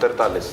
43।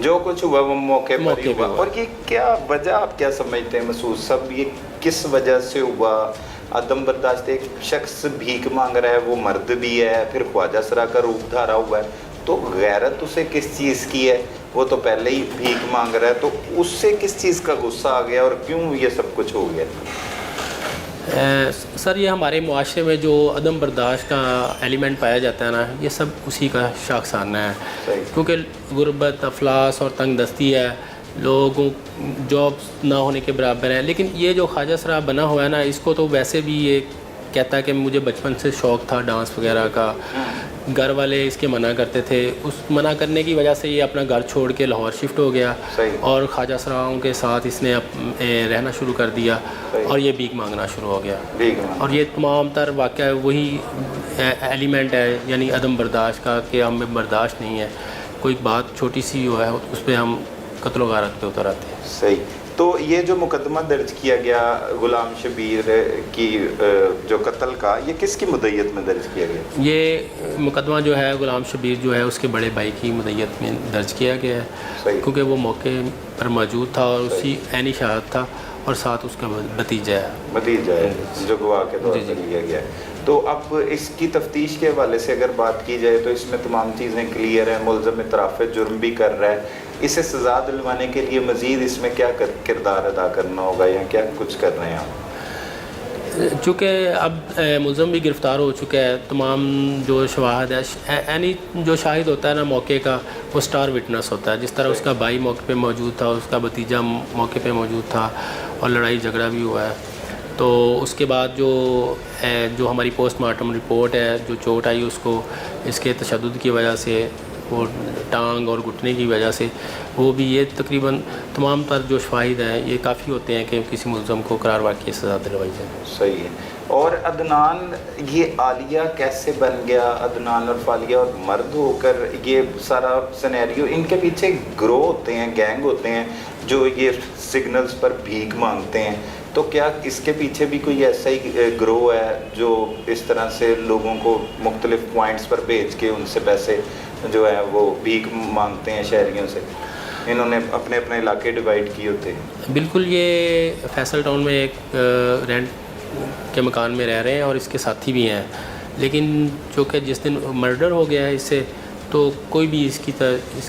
جو کچھ ہوا وہ موقع پر ہی ہوا. ہوا. اور یہ کیا وجہ آپ کیا سمجھتے ہیں مسعود صاحب, یہ کس وجہ سے ہوا؟ عدم برداشت, ایک شخص بھیک مانگ رہا ہے, وہ مرد بھی ہے, پھر خواجہ سرا کا روپ دھارا ہوا ہے, تو غیرت اسے کس چیز کی ہے؟ وہ تو پہلے ہی بھیک مانگ رہا ہے, تو اس سے کس چیز کا غصہ آ گیا اور کیوں یہ سب کچھ ہو گیا؟ سر یہ ہمارے معاشرے میں جو عدم برداشت کا ایلیمنٹ پایا جاتا ہے نا, یہ سب اسی کا شاخسانہ ہے. کیونکہ غربت, افلاس اور تنگ دستی ہے, لوگوں جابس نہ ہونے کے برابر ہے. لیکن یہ جو خواجہ سرا بنا ہوا ہے نا, اس کو تو ویسے بھی یہ کہتا ہے کہ مجھے بچپن سے شوق تھا ڈانس وغیرہ کا. گھر والے اس کے منع کرتے تھے, اس منع کرنے کی وجہ سے یہ اپنا گھر چھوڑ کے لاہور شفٹ ہو گیا اور خواجہ سراؤں کے ساتھ اس نے رہنا شروع کر دیا اور یہ بھیک مانگنا شروع ہو گیا. اور یہ تمام تر واقعہ وہی ایلیمنٹ ہے, یعنی عدم برداشت کا, کہ ہمیں برداشت نہیں ہے, کوئی بات چھوٹی سی ہوا ہے اس پہ ہم قتل و غارت پہ اتر آتے ہیں. صحیح. تو یہ جو مقدمہ درج کیا گیا غلام شبیر کی جو قتل کا, یہ کس کی مدعیت میں درج کیا گیا؟ یہ مقدمہ جو ہے غلام شبیر جو ہے اس کے بڑے بھائی کی مدعیت میں درج کیا گیا ہے. صحیح. کیونکہ وہ موقع پر موجود تھا اور اسی عینی شہادت تھا, اور ساتھ اس کا بھتیجا ہے جو گواہ کے طور پر لیا گیا ہے. تو اب اس کی تفتیش کے حوالے سے اگر بات کی جائے تو اس میں تمام چیزیں کلیئر ہیں. ملزم اعتراف جرم بھی کر رہا ہے. اسے سزا دلوانے کے لیے مزید اس میں کیا کردار ادا کرنا ہوگا یا کیا کچھ کر رہے ہیں آپ؟ چونکہ اب ملزم بھی گرفتار ہو چکا ہے, تمام جو شواہد ہے, یعنی جو شاہد ہوتا ہے نا موقع کا, وہ سٹار وٹنس ہوتا ہے. جس طرح اس کا بھائی موقع پہ موجود تھا, اس کا بھتیجا موقع پہ موجود تھا, اور لڑائی جھگڑا بھی ہوا ہے. تو اس کے بعد جو ہماری پوسٹ مارٹم رپورٹ ہے, جو چوٹ آئی اس کو اس کے تشدد کی وجہ سے, وہ ٹانگ اور گھٹنے کی وجہ سے, وہ بھی یہ تقریباً تمام تر جو شواہد ہیں یہ کافی ہوتے ہیں کہ کسی ملزم کو قرار واقعی سزا دلوائی جائے. صحیح ہے. اور عدنان یہ عالیہ کیسے بن گیا؟ عدنان اور فالیہ اور مرد ہو کر یہ سارا سینیریو, ان کے پیچھے گروہ ہوتے ہیں, گینگ ہوتے ہیں جو یہ سگنلز پر بھیک مانگتے ہیں. تو کیا اس کے پیچھے بھی کوئی ایسا ہی گروہ ہے جو اس طرح سے لوگوں کو مختلف پوائنٹس پر بھیج کے ان سے پیسے جو ہے وہ بھیک مانگتے ہیں شہریوں سے؟ انہوں نے اپنے اپنے علاقے ڈیوائیڈ کیے ہوتے ہیں. بالکل. یہ فیصل ٹاؤن میں ایک رینٹ کے مکان میں رہ رہے ہیں اور اس کے ساتھی بھی ہیں. لیکن چونکہ جس دن مرڈر ہو گیا ہے اس سے, تو کوئی بھی اس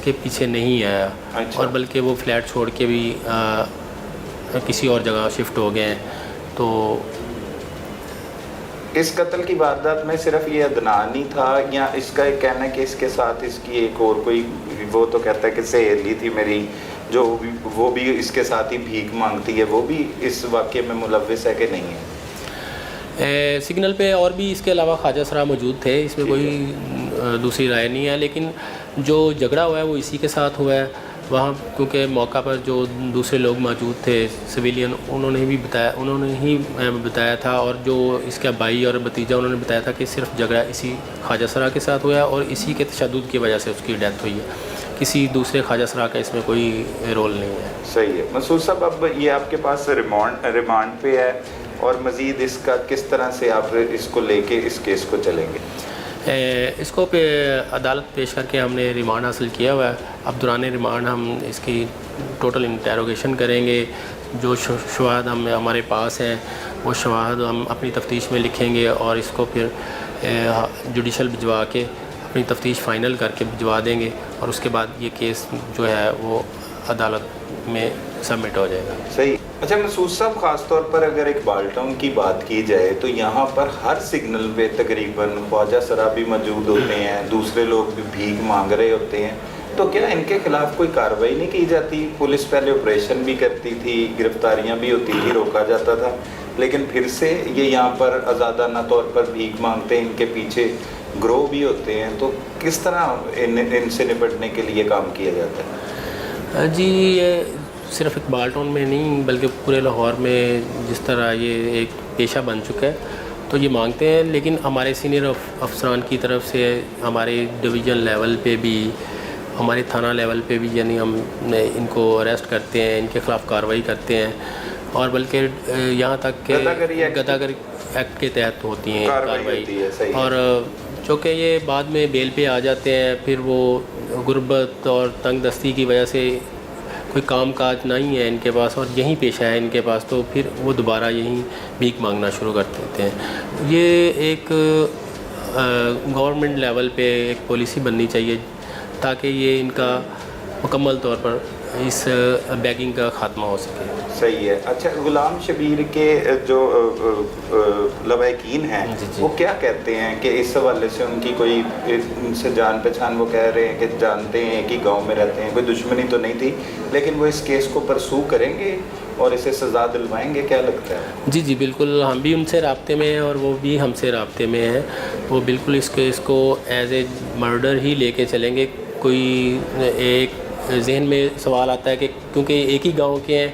کے پیچھے نہیں آیا. اور بلکہ وہ فلیٹ چھوڑ کے بھی کسی اور جگہ شفٹ ہو گئے ہیں. تو اس قتل کی واردات میں صرف یہ عدنان ہی تھا, یا اس کا ایک کہنا ہے کہ اس کے ساتھ اس کی ایک اور کوئی, وہ تو کہتا ہے کہ سہیلی تھی میری جو وہ بھی اس کے ساتھ ہی بھیک مانگتی ہے, وہ بھی اس واقعے میں ملوث ہے کہ نہیں ہے؟ سگنل پہ اور بھی اس کے علاوہ خواجہ سرا موجود تھے, اس میں کوئی دوسری رائے نہیں ہے. لیکن جو جھگڑا ہوا ہے وہ اسی کے ساتھ ہوا ہے وہاں, کیونکہ موقع پر جو دوسرے لوگ موجود تھے سویلین, انہوں نے ہی بتایا تھا, اور جو اس کا بھائی اور بھتیجا انہوں نے بتایا تھا کہ صرف جھگڑا اسی خواجہ سرا کے ساتھ ہوا ہے اور اسی کے تشدد کی وجہ سے اس کی ڈیتھ ہوئی ہے. کسی دوسرے خواجہ سرا کا اس میں کوئی رول نہیں ہے. صحیح ہے. مسعود صاحب, اب یہ آپ کے پاس ریمانڈ پہ ہے, اور مزید اس کا کس طرح سے آپ اس کو لے کے اس کیس کو چلیں گے؟ اس کو عدالت پیش کر کے ہم نے ریمانڈ حاصل کیا ہوا ہے. اب دوران ریمانڈ ہم اس کی ٹوٹل انٹیروگیشن کریں گے. جو شواہد ہمارے پاس ہیں وہ شواہد ہم اپنی تفتیش میں لکھیں گے, اور اس کو پھر جوڈیشل بھجوا کے اپنی تفتیش فائنل کر کے بھجوا دیں گے, اور اس کے بعد یہ کیس جو ہے وہ عدالت میں سبمٹ ہو جائے گا. صحیح. اچھا مسعود صاحب, خاص طور پر اگر اقبال ٹاؤن کی بات کی جائے تو یہاں پر ہر سگنل پہ تقریباً خواجہ سرا بھی موجود ہوتے ہیں, دوسرے لوگ بھی بھیک مانگ رہے ہوتے ہیں. تو کیا ان کے خلاف کوئی کارروائی نہیں کی جاتی؟ پولیس پہلے آپریشن بھی کرتی تھی, گرفتاریاں بھی ہوتی تھی, روکا جاتا تھا, لیکن پھر سے یہ یہاں پر آزادانہ طور پر بھیک مانگتے ہیں, ان کے پیچھے گروہ بھی ہوتے ہیں. تو کس طرح ان سے نپٹنے کے لیے کام کیا جاتا ہے؟ جی, یہ صرف اقبال ٹاؤن میں نہیں بلکہ پورے لاہور میں جس طرح یہ ایک پیشہ بن چکا ہے تو یہ مانگتے ہیں. لیکن ہمارے سینئر افسران کی طرف سے ہمارے ڈویژن لیول پہ بھی, ہمارے تھانہ لیول پہ بھی, یعنی ہم ان کو اریسٹ کرتے ہیں, ان کے خلاف کارروائی کرتے ہیں, اور بلکہ یہاں تک کہ غداگری ایکٹ کے تحت ہوتی ہیں کارروائی. اور چونکہ یہ بعد میں بیل پہ آ جاتے ہیں, پھر وہ غربت اور تنگ دستی کی وجہ سے کوئی کام کاج نہیں ہے ان کے پاس اور یہیں پیشہ ہے ان کے پاس، تو پھر وہ دوبارہ یہیں بھیک مانگنا شروع کر دیتے ہیں۔ یہ ایک گورنمنٹ لیول پہ ایک پالیسی بننی چاہیے تاکہ یہ ان کا مکمل طور پر اس بیگنگ کا خاتمہ ہو سکے۔ صحیح ہے۔ اچھا، غلام شبیر کے جو لواحقین ہیں وہ کیا کہتے ہیں کہ اس حوالے سے ان کی کوئی ان سے جان پہچان، وہ کہہ رہے ہیں کہ جانتے ہیں کہ گاؤں میں رہتے ہیں، کوئی دشمنی تو نہیں تھی، لیکن وہ اس کیس کو پرسو کریں گے اور اسے سزا دلوائیں گے، کیا لگتا ہے؟ جی جی بالکل، ہم بھی ان سے رابطے میں ہیں اور وہ بھی ہم سے رابطے میں ہیں۔ وہ بالکل اس کیس کو ایز اے مرڈر ہی لے کے چلیں گے۔ کوئی ایک ذہن میں سوال آتا ہے کہ کیونکہ ایک ہی گاؤں کے ہیں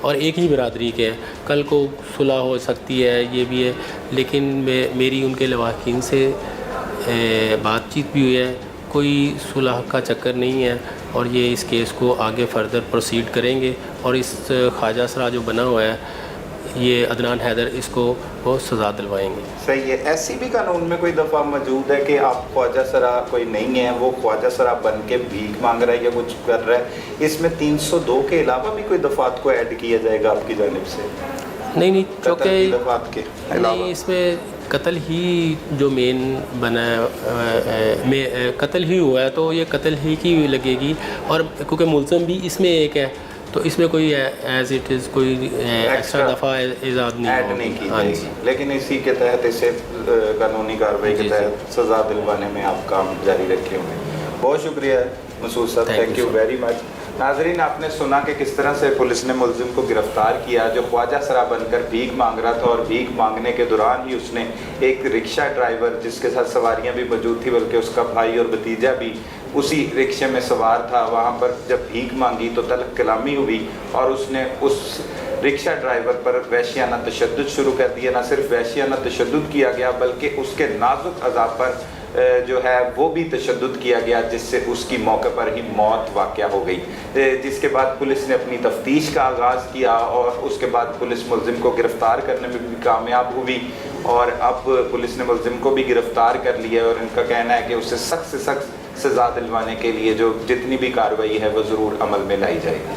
اور ایک ہی برادری کے ہیں، کل کو صلح ہو سکتی ہے، یہ بھی ہے، لیکن میری ان کے لواحقین سے بات چیت بھی ہوئی ہے، کوئی صلح کا چکر نہیں ہے اور یہ اس کیس کو آگے فردر پروسیڈ کریں گے اور اس خواجہ سرا جو بنا ہوا ہے یہ عدنان حیدر، اس کو وہ سزا دلوائیں گے۔ صحیح ہے۔ ایسی بھی قانون میں کوئی دفعہ موجود ہے کہ آپ خواجہ سرا کوئی نہیں ہے، وہ خواجہ سرا بن کے بھیک مانگ رہا ہے یا کچھ کر رہا ہے، اس میں 302 کے علاوہ بھی کوئی دفعات کو ایڈ کیا جائے گا آپ کی جانب سے؟ نہیں قتل کی دفعات کے علاوہ نہیں، اس میں قتل ہی جو مین بنا ہے، قتل ہی ہوا ہے تو یہ قتل ہی کی لگے گی، اور کیونکہ ملزم بھی اس میں ایک ہے تو اس میں کوئی ایز اٹ از کوئی ایکسٹرا دفعہ ایجاد نہیں کی جائے گی، لیکن اسی کے تحت اسے قانونی کارروائی کے تحت سزا دلوانے میں آپ کام جاری رکھے ہوئے ہیں۔ بہت شکریہ مسعود صاحب، تھینک یو ویری مچ۔ ناظرین، آپ نے سنا کہ کس طرح سے پولیس نے ملزم کو گرفتار کیا جو خواجہ سرا بن کر بھیک مانگ رہا تھا، اور بھیک مانگنے کے دوران ہی اس نے ایک رکشہ ڈرائیور جس کے ساتھ سواریاں بھی موجود تھی، بلکہ اس کا بھائی اور بھتیجا بھی اسی رکشے میں سوار تھا، وہاں پر جب بھیک مانگی تو طلب کلامی ہوئی اور اس نے اس رکشہ ڈرائیور پر وحشیانہ تشدد شروع کر دیا۔ نہ صرف وحشیانہ تشدد کیا گیا بلکہ اس کے نازک اعضاء پر جو ہے وہ بھی تشدد کیا گیا، جس سے اس کی موقع پر ہی موت واقع ہو گئی، جس کے بعد پولیس نے اپنی تفتیش کا آغاز کیا اور اس کے بعد پولیس ملزم کو گرفتار کرنے میں بھی کامیاب ہوئی، اور اب پولیس نے ملزم کو بھی گرفتار کر لیا اور ان کا کہنا ہے کہ اسے سخت سے سخت سزا دلوانے کے لیے جو جتنی بھی کارروائی ہے وہ ضرور عمل میں لائی جائے گی۔